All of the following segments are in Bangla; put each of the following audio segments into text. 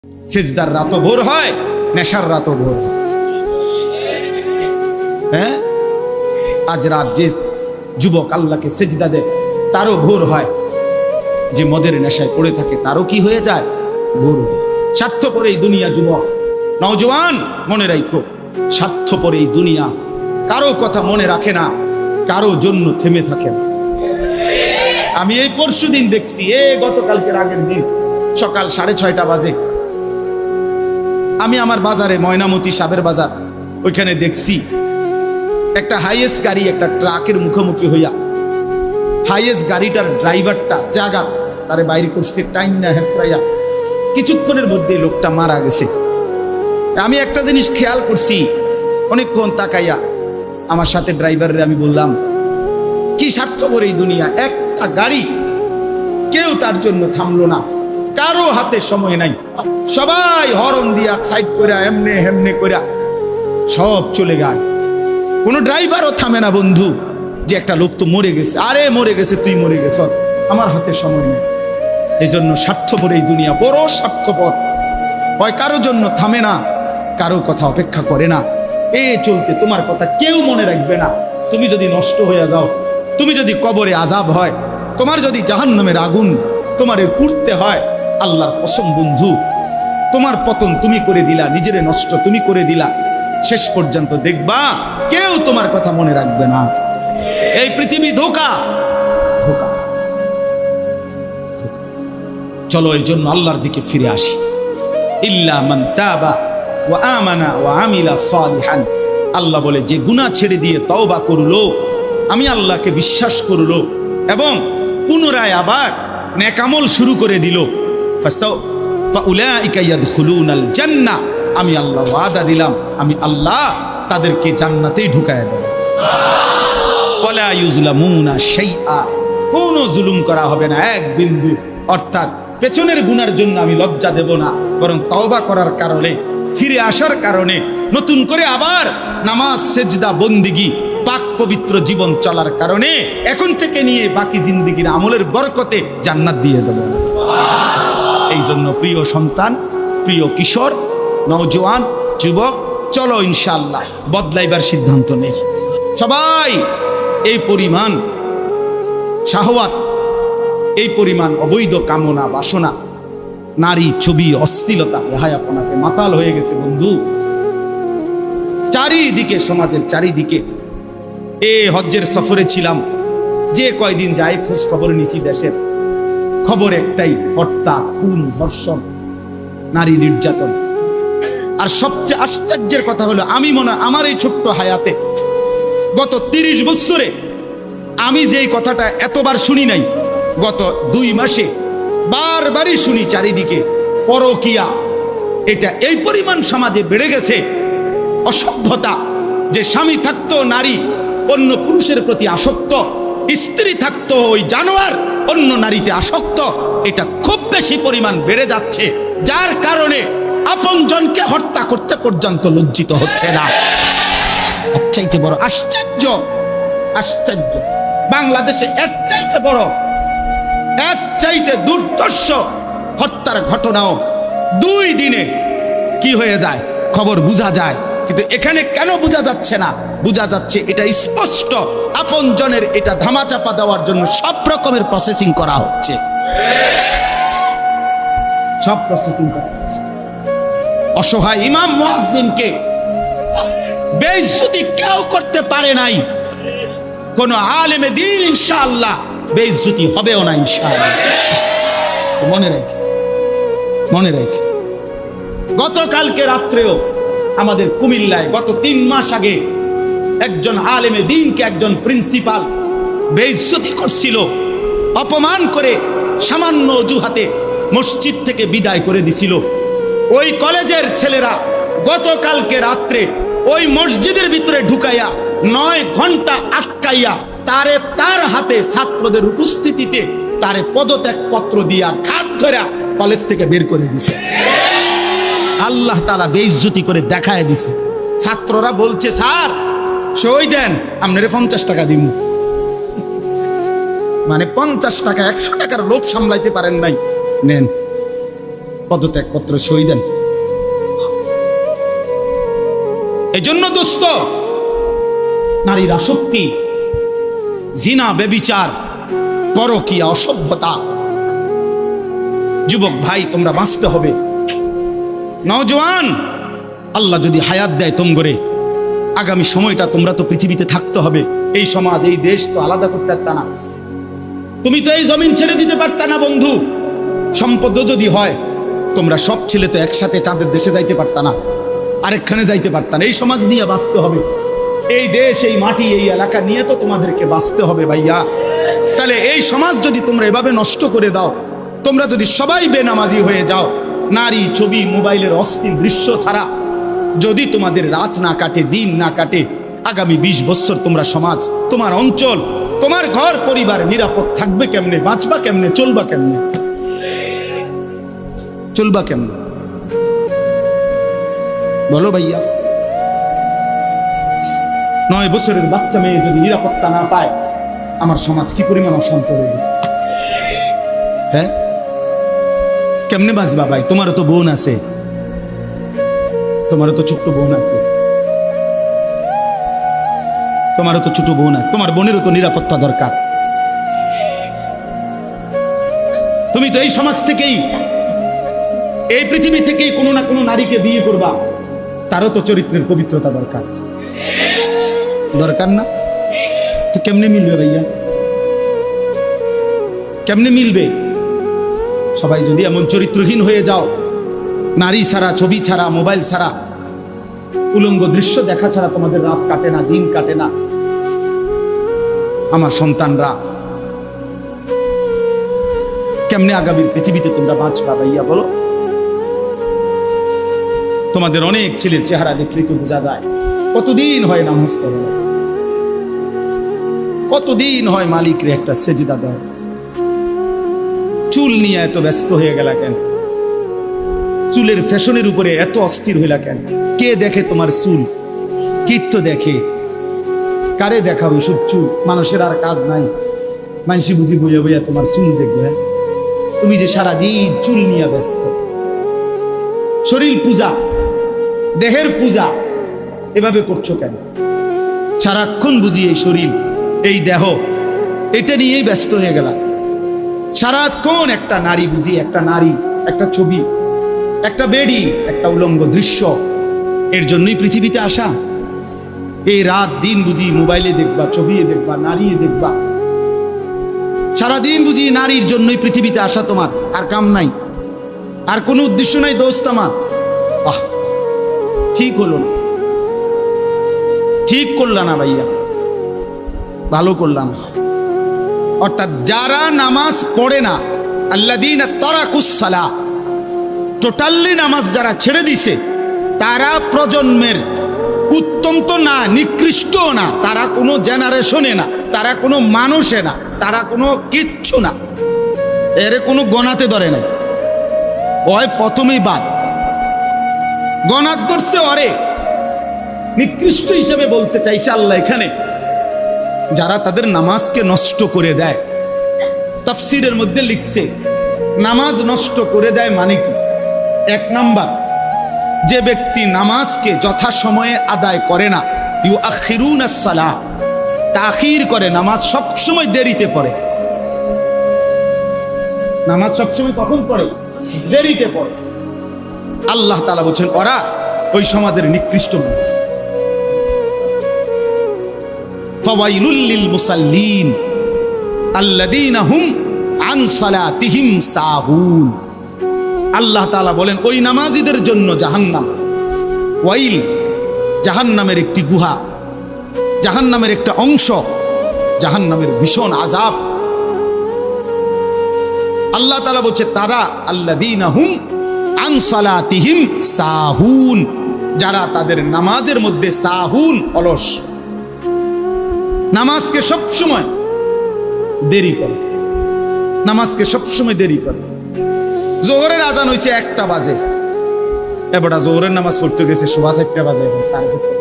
সিজদার রাতও ভোর হয়, নেশার রাতও ভোর হয়। হ্যাঁ, আজ রাত যে যুবক আল্লাহকে সিজদা দেয় তারও ভোর হয়, যে মদের নেশায় পড়ে থাকে তারও কি হয়ে যায়, ভোর হয়। স্বার্থপর এই দুনিয়া যুবক, নওজওয়ান মনে রাখো, স্বার্থপর এই দুনিয়া কারো কথা মনে রাখে না, কারো জন্য থেমে থাকে না। আমি এই পরশুদিন দেখছি, গতকালকের আগের দিন সকাল 6:30 বাজে আমি আমার বাজারে, ময়নামতি সাবের বাজার, ওইখানে দেখছি একটা হাইয়েস্ট গাড়ি একটা ট্রাকের মুখোমুখি হইয়া, হাইয়েস্ট গাড়িটার ড্রাইভারটা জাগাত তারে বাইরে করছে টাইম না হেসরাইয়া, কিছুক্ষণের মধ্যে লোকটা মারা গেছে। আমি একটা জিনিস খেয়াল করছি, অনেকক্ষণ তাকাইয়া আমার সাথে ড্রাইভারের আমি বললাম, কি স্বার্থপর এই দুনিয়া, একটা গাড়ি কেউ তার জন্য থামলো না, কারো হাতে সময় নাই, সবাই হরন দিয়া সাইড করে এমনে হেমনে করে সব চলে যায়, কোনো ড্রাইভারও থামে না বন্ধু, যে একটা লোক তো মরে গেছে, আরে মরে গেছে, তুই মরে গেছ, আমার হাতে সময় নেই। এই জন্য স্বার্থপর এই দুনিয়া, বড় স্বার্থপর, হয় কারো জন্য থামে না, কারো কথা অপেক্ষা করে না, চলতে তোমার কথা কেউ মনে রাখবে না। তুমি যদি নষ্ট হয়ে যাও, তুমি যদি কবরে আযাব হয়, তোমার যদি জাহান্নামের আগুন তোমারে পুড়তে হয়, আল্লাহর কসম বন্ধু, তোমার পতন তুমি করে দিলা, নিজেরে নষ্ট তুমি করে দিলা, শেষ পর্যন্ত দেখবা কেউ তোমার কথা মনে রাখবে না। এই পৃথিবী ধোঁকা, ধোঁকা। চলো এই জন্য আল্লাহর দিকে ফিরে আসি। ইল্লা মান তাবা ওয়া আমানা ওয়া আমিলা সালিহান, আল্লাহ বলে যে গুনাহ ছেড়ে দিয়ে তওবা করলো, আমি আল্লাহকে বিশ্বাস করলো এবং পুনরায় আবার নেক আমল শুরু করে দিল, ফাউলাইকা ইয়াদখুলুনাল জান্নাহ, আমি আল্লাহ ওয়াদা দিলাম, আমি আল্লাহ তাদেরকে জান্নাতেই ঢুকায় দেব। ওয়ালা ইউজলামুনা শাইআ, কোনো জুলুম করা হবে না এক বিন্দু, অর্থাৎ পেছনের গুনার জন্য আমি লজ্জা দেব না, বরং তওবা করার কারণে, ফিরে আসার কারণে, নতুন করে আবার নামাজ সেজদা বন্দিগি পাক পবিত্র জীবন চলার কারণে এখন থেকে নিয়ে বাকি জিন্দেগির আমলের বরকতে জান্নাত দিয়ে দেব। এই জন্য প্রিয় সন্তান, প্রিয় কিশোর, নওজওয়ান, যুবক, চলো ইনশাআল্লাহ বদলাইবার সিদ্ধান্ত নেই। সবাই এই পরিমাণ শাহওয়াত, এই পরিমাণ অবৈধ কামনা বাসনা, নারী ছবি অশ্লীলতা বেহায়াপনাতে মাতাল হয়ে গেছে বন্ধু, চারিদিকে, সমাজের চারিদিকে। হজ্জের সফরে ছিলাম, যে কয়দিন যায় খোঁজ খবর নিছি, দেশের খবর একটাই, হত্যা, খুন, ধর্ষণ, নারী নির্যাতন। আর সবচেয়ে আশ্চর্যের কথা হলো, আমি মনে হয় আমার এই ছোট্ট হায়াতে গত 30 বছরে আমি যেই কথাটা এতবার শুনি নাই, গত 2 মাসে বারবারই শুনি চারিদিকে পরকিয়া। এটা এই পরিমাণ সমাজে বেড়ে গেছে, অসভ্যতা, যে স্বামী থাকতো নারী অন্য পুরুষের প্রতি আসক্ত, স্ত্রী থাকতো ওই জানোয়ার অন্য নারীতে আসক্ত, এটা খুব বেশি পরিমাণ বেড়ে যাচ্ছে, যার কারণে আপনজনকে হত্যা করতে পর্যন্ত লজ্জিত হচ্ছে না। এর চাইতে বড় আশ্চর্য, আশ্চর্য বাংলাদেশে এর চাইতে বড়, এর চাইতে দুর্ধর্ষ হত্যার ঘটনাও 2 দিনে কি হয়ে যায় খবর বোঝা যায়, কিন্তু এখানে কেন বোঝা যাচ্ছে না? বোঝা যাচ্ছে এটা স্পষ্ট, আপনজনের এটা ধামাচাপা দেওয়ার জন্য সব রকমের প্রসেসিং করা হচ্ছে, সব প্রসেসিং করা হচ্ছে। অসহায় ইমাম মুয়াজ্জিনকে বেইজ্জতি কেউ করতে পারে নাই, কোন আলেমে দ্বীন ইনশাআল্লাহ বেইজ্জতি হবেও না ইনশাআল্লাহ। মনে রেখে, মনে রেখে, গতকালকে রাত্রেও আমাদের কুমিল্লায় গত 3 মাস আগে একজন আলেমে দ্বীনকে একজন প্রিন্সিপাল বেইজ্জতি করছিল, অপমান করে সামান্য অজুহাতে মসজিদ থেকে বিদায় করে দিছিল। ওই কলেজের ছেলেরা গতকালকে রাত্রে ওই মসজিদের ভিতরে ঢুকাইয়া 9 ঘন্টা আটকাইয়া তারে, তার হাতে ছাত্রদের উপস্থিতিতে তারে পদত্যাগ পত্র দিয়া ঘাট ধরে কলেজ থেকে বের করে দিছে। আল্লাহ তাআলা বেইজ্জতি করে দেখায় দিছে। ছাত্ররা বলছে, স্যার সই দেন, আপনারে 50 টাকা দিব। মানে 50 টাকা, 100 টাকার লোভ সামলাইতে পারেন নাই, নেন। পদত্যাগপত্র সই দেন। এই জন্য দোস্ত, নারীর আসক্তি, জিনা, বেবিচার, পরকীয়া, অসভ্যতা, যুবক ভাই তোমরা বাঁচতে হবে। নওজওয়ান, আল্লাহ যদি হায়াত দেয় তোমরে, আগামী সময়টা তোমরা তো পৃথিবীতে থাকতে হবে। এই সমাজ, এই দেশ তো আলাদা করতে পারতা না, তুমি তো এই জমিন ছেড়ে দিতে পারতা না বন্ধু। সম্পদ যদি হয়, তোমরা সব ছেলে তো একসাথে চাঁদের দেশে যাইতে পারতা না, আরেকখানে যাইতে পারতা না। এই সমাজ নিয়ে বাঁচতে হবে, এই দেশ, এই মাটি, এই এলাকা নিয়ে তো তোমাদেরকে বাঁচতে হবে ভাইয়া। তাহলে এই সমাজ যদি তোমরা এভাবে নষ্ট করে দাও, তোমরা যদি সবাই বেনামাজি হয়ে যাও, নারী, ছবি, মোবাইলের অস্থির দৃশ্য ছাড়া যদি তোমাদের রাত না কাটে, দিন না কাটে, আগামী 20 বছর তোমরা সমাজ, তোমার অঞ্চল, তোমার ঘর পরিবার নিরাপদ থাকবে কেমনে? বাঁচবা কেমনে? চলবা কেমনে? চলবা কেমনে বলো ভাইয়া? 9 বছরের বাচ্চা মেয়ে যদি নিরাপত্তা না পায়, আমার সমাজ কি পরিমাণ অশান্ত হয়ে গেছে। হ্যাঁ, কেমনে বাঁচবা ভাই? তোমারও তো বোন আছে, তোমারও তো ছোট্ট বোন আছে, তোমারও তো ছোট বোন আছে, তোমার বোনেরও তো নিরাপত্তা দরকার। তুমি তো এই সমাজ থেকেই, এই পৃথিবী থেকেই কোনো না কোনো নারীকে বিয়ে করবা, তারও তো চরিত্রের পবিত্রতা দরকার, দরকার না? তো কেমনে মিলবে ভাইয়া? কেমনে মিলবে? সবাই যদি এমন চরিত্রহীন হয়ে যাও, নারী ছাড়া, ছবি ছাড়া, মোবাইল ছাড়া, উলঙ্গ দৃশ্য দেখা ছাড়া তোমাদের রাত কাটে না, দিন কাটে না, আমার সন্তানরা কেমনে আগামীর পৃথিবীতে তোমরা বাঁচবা ভাইয়া বলো? তোমাদের অনেক ছেলের চেহারা দেখলেই তো বোঝা যায় কতদিন হয় নামাজ পড়ে, কতদিন হয় মালিকরে একটা সেজদা দেয়। চুল নিয়ে এত ব্যস্ত হয়ে গেলা কেন? চুলের ফ্যাশনের উপরে এত অস্থির হইলা কেন? কে দেখে তোমার চুল? কীর্ত দেখে? কারে দেখাও এসব চুল? মানুষের আর কাজ নাই, মানুষই বুঝি বইয়া বইয়া তোমার চুল দেখবে। তুমি যে সারাদিন চুল নিয়ে ব্যস্ত, শরীর পূজা, দেহের পূজা এভাবে করছো কেন? সারাক্ষণ বুঝি এই শরীর, এই দেহ, এটা নিয়েই ব্যস্ত হয়ে গেলা। সারাক্ষণ একটা নারী বুঝি, একটা নারী, একটা ছবি, একটা বেডি, একটা উলঙ্গ দৃশ্য, এর জন্যই পৃথিবীতে আসা। এই রাত দিন বুঝি মোবাইলে দেখবা, ছবি দেখবা, নারী দেখবা, সারাদিন বুঝি নারীর জন্যই পৃথিবীতে আসা। তোমার আর কাম নাই, আর কোনো উদ্দেশ্য নাই দোস্ত আমার। ঠিক হলো না, ঠিক করলা না ভাইয়া, ভালো করলাম। অর্থাৎ যারা নামাজ পড়ে না, আল্লাযীনা তারাকুস সালাহ, টোটালি নামাজ যারা ছেড়ে দিছে, তারা প্রজন্মের উত্তম তো না, নিকৃষ্ট না, তারা কোনো জেনারেশনে না, তারা কোনো মানুষে না, তারা কোনো কিচ্ছু না, এর কোনো গণাতে ধরে নাই। ওই প্রথমেই বাদ গণাত করছে, অরে নিকৃষ্ট হিসেবে বলতে চাইছে আল্লাহ এখানে যারা তাদের নামাজকে নষ্ট করে দেয়। তাফসীরের মধ্যে লিখছে নামাজ নষ্ট করে দেয় মানে কি? 1 নাম্বার, যে ব্যক্তি নামাজকে যথাসময়ে আদায় করে না, ইউআখিরুনাস সালাহ, তাখির করে, নামাজ সবসময় দেরিতে পড়ে। নামাজ সবসময় কখন পড়ে? দেরিতে পড়ে। আল্লাহ তাআলা বলছেন ওরা ওই সমাজের নিকৃষ্ট মানুষ। ফাওয়াইলুল লিল মুসাল্লিন আল্লাযীনা হুম আন সালাতিহিম সাহুন। আল্লাহ তাআলা বলেন ওই নামাজীদের জন্য জাহান্নাম। ওয়াইল, জাহান্নামের একটি গুহা, জাহান্নামের একটা অংশ, জাহান্নামের ভীষণ আযাব। আল্লাহ তাআলা বলছে তারা আল্লাযীনা হুম আন সালাতিহিম সাহুন, যারা তাদের নামাজের মধ্যে সাহুন, অলস, নামাজকে সবসময় দেরি করে, নামাজকে সবসময় দেরি করে। জোহরের আজান হইছে 1টা বাজে, এবারে জোহরের নামাজ পড়তে গেছে 4:30 বাজে, 4:30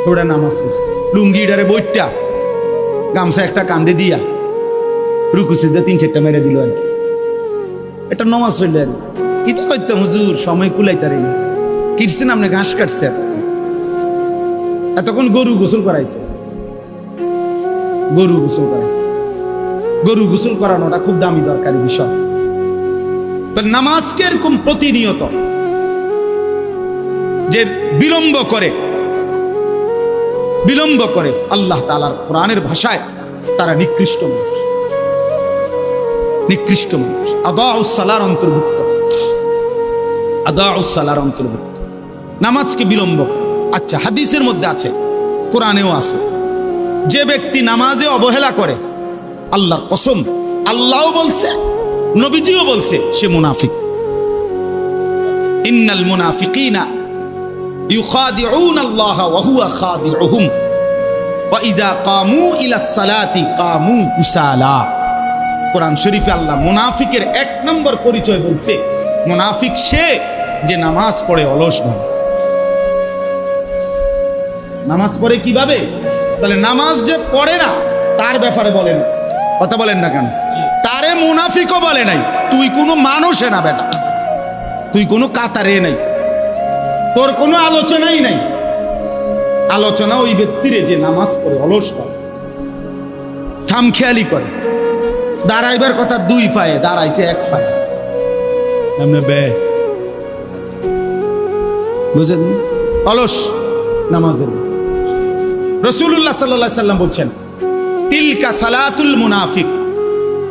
ওরা নামাজ পড়ছে লুঙ্গিটারে বইটা, গামছা একটা কান্দে দিয়া, রুকু সিজদা 3-4টা মেরে দিল আর কি। এটা নমাজ হইলেন কি তো করতাম হুজুর, সময় কুলাইতারি না। কিটছেন আপনি, ঘাস কাটছে, এতক্ষণ গরু গোসল করাইছে, গরু গোসল করাইছে। গরু গোসল করানোটা খুব দামি দরকারি বিষয়। নামাজকে এরকম প্রতিনিয়ত যে বিলম্ব করে আল্লাহ তাআলার কোরআনের ভাষায় তারা নিকৃষ্ট মানুষ, নিকৃষ্ট মানুষ। আদাউস সালার অন্তর্ভুক্ত, আদাউস সালার অন্তর্ভুক্ত নামাজকে বিলম্ব। আচ্ছা, হাদিসের মধ্যে আছে, কোরআনেও আছে, যে ব্যক্তি নামাজে অবহেলা করে, আল্লাহর কসম, আল্লাহও বলছে, নবীজিও বলছে, সে মুনাফিক। ইন্নাল মুনাফিকিনা ইউখাদিউনা আল্লাহ ওয়া হুয়া খাদিউহুম ওয়া ইযা কামু ইলাস সালাতি কামু কুসালা। কোরআন শরীফে আল্লাহ মুনাফিকের এক নম্বর পরিচয় বলছে, মুনাফিক সে যে নামাজ পড়ে অলসভাবে। নামাজ পড়ে কিভাবে? তাহলে নামাজ যে পড়ে না তার ব্যাপারে বলেন, কথা বলেন না কেন? তারে মুনাফিকও বলে নাই। তুই কোনো মানুষে না বেটা, তুই কোনো কাতারে নাই, তোর কোনো আলোচনাই নাই। আলোচনা ওই ব্যক্তিরে যে নামাজ পড়ে অলসভাবে, খামখেয়ালি করে। দাঁড়াইবার কথা দুই পায়ে, দাঁড়াইছে এক পায়ে, বুঝলেন? অলস নামাজের। রাসূলুল্লাহ সাল্লাল্লাহু আলাইহি সাল্লাম বলছেন, তিলকা সালাতুল মুনাফিক,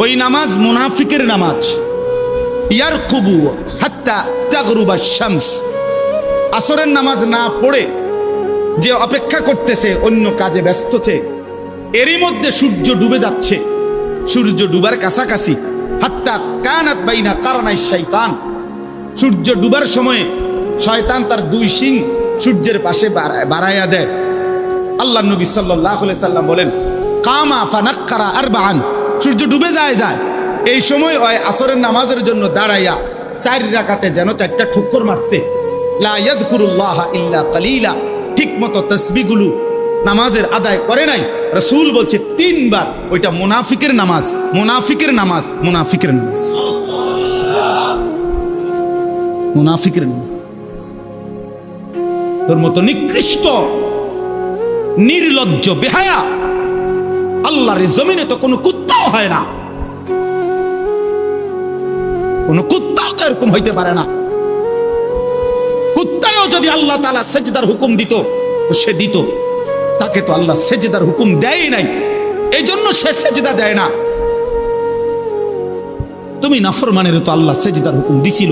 ওই নামাজ মুনাফিকের নামাজ। ইয়ারকুবু হাত্তা তাগরুবা শামস, আসরের নামাজ না পড়ে যে অপেক্ষা করতেছে, অন্য কাজে ব্যস্তছে, এরই মধ্যে সূর্য ডুবে যাচ্ছে, সূর্য ডুবার কাছাকাছি। হাত্তা কানাত বাইনা কারনাই শাইতান, সূর্য ডুবার সময়ে শয়তান তার দুই শিং সূর্যের পাশে বাড়াইয়া দেয়। আল্লাহ নবী সাল্লাল্লাহু আলাইহি সাল্লাম বলেন, কামা ফানাক্কারা আরবাআন, সূর্য ডুবে যায়, এই সময় ওই আসরের নামাজের জন্য দাঁড়াইয়া 4 রাকাতে যেন 4টা ঠুক্কর মারছে। লা ইয়াযকুরুল্লাহ ইল্লা কালিলা, ঠিক মতো তাসবিহগুলো নামাজের আদায় করে নাই। রাসূল বলছে 3 বার, ওইটা মুনাফিকের নামাজ, মুনাফিকের নামাজ, মুনাফিকের নামাজ, মুনাফিকের নামাজ। তোর মতো নিকৃষ্ট নির্লজ্জ বেহায়া আল্লাহর জমিনে তো কোনো কুত্তাও হয় না, কোন কুত্তাও তো এরকম হইতে পারে না। কুত্তাও যদি আল্লাহ তাআলা সেজদার হুকুম দিত তো সে দিত, তাকে তো আল্লাহ সেজদার হুকুম দেয় নাই, এই জন্য সে সেজদা দেয় না। তুমি নাফরমানের তো আল্লাহ সেজদার হুকুম দিছিল,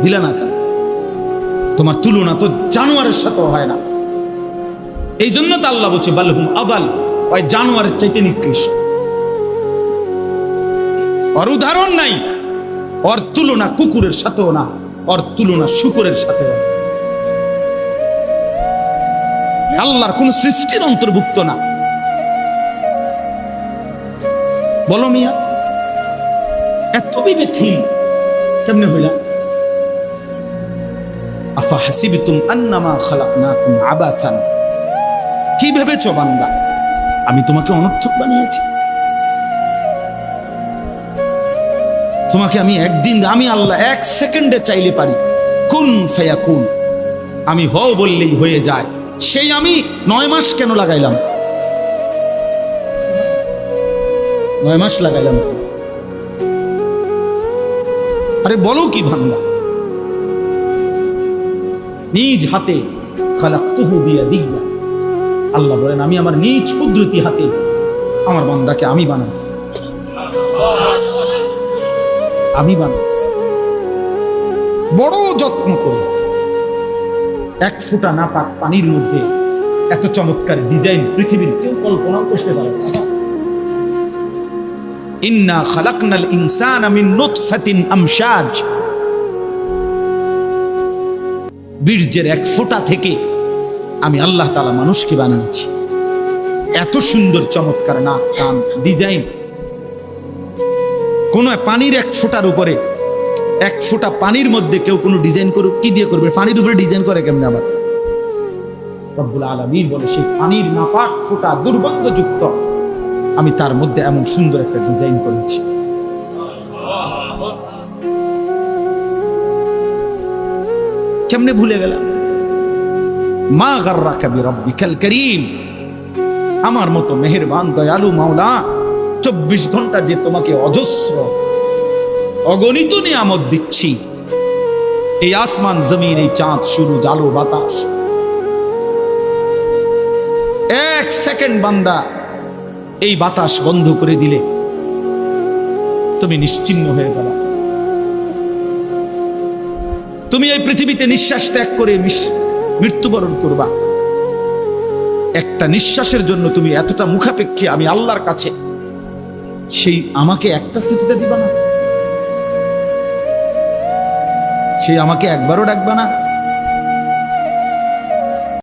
দিলা না কেন? তোমার তুলনা তো জানোয়ারের সাথেও হয় না। এই জন্য তো আল্লাহ বলছে বালহুম আদাল, ওই জানোয়ারের চাইতে নিকৃষ্ট। ওর উদাহরণ নাই, ওর তুলনা কুকুরের সাথেও না, ওর তুলনা শুকরের সাথেও না। আল্লাহর কোন সৃষ্টির অন্তর্ভুক্ত না। বলো মিয়া, এত বিবেকহীন কেমনে হইলা? আফা হাসিবতুম আন্নামা খালাকনাকুম আবাসান, কি ভেবেছো বান্দা আমি তোমাকে অনর্থক বানিয়েছি? তোমাকে আমি একদিন, আমি আল্লাহ 1 সেকেন্ডে চাইলে পারি, কুন ফায়াকুন, আমি হও বললেই হয়ে যায়। সেই আমি 9 মাস কেন লাগাইলাম? 9 মাস লাগাইলাম। আরে বলো কি বান্দা, নিজ হাতে খালাকতুহু বিয়াদিয়া, আল্লাহ বলেন আমি আমার নিজ কুদরতি হাতে আমার বান্দাকে আমি বানাইছি, আমি বানাইছি। বড় যত্ন করে 1 ফোঁটা নাপাক পানির মধ্যে এত চমৎকার ডিজাইন পৃথিবীর কেউ কল্পনাও করতে পারে না। ইন্না খালাকনাল ইনসানা মিন নুতফাতিন আমশাজ, বীর্যের 1 ফোঁটা থেকে আমি আল্লাহ তাআলা মানুষকে বানিয়েছি। এত সুন্দর চমৎকার নাক কান ডিজাইন। কোন পানির 1 ফোঁটার উপরে, 1 ফোঁটা পানির মধ্যে কেউ কোনো ডিজাইন করুক, কি দিয়ে করবে? পানির উপরে ডিজাইন করে কেমনে? আবার রব্বুল আলামিন বলে সেই পানির নাপাক ফোঁটা দুর্গন্ধযুক্ত, আমি তার মধ্যে এমন সুন্দর একটা ডিজাইন করেছি। কেমনে ভুলে গেলাম? মা গাররাকা বিরাব্বিকাল কারীম, আমার মতো মেহেরবান দয়ালু মাওলা 24 ঘন্টা যে তোমাকে অজস্র অগণিত নিয়ামত দিচ্ছি, এই আসমান জমিন, এই চাঁদ সূরজ আলো বাতাস, 1 সেকেন্ড বান্দা এই বাতাস বন্ধ করে দিলে তুমি নিশ্চিহ্ন হয়ে যাবে। তুমি এই পৃথিবীতে নিঃশ্বাস ত্যাগ করে মৃত্যুবরণ করবা। একটা নিঃশ্বাসের জন্য তুমি এতটা মুখাপেক্ষী আমি আল্লাহর কাছে, সেই আমাকে একটা সিজদা দিবা না? সেই আমাকে একবারও ডাকবা না?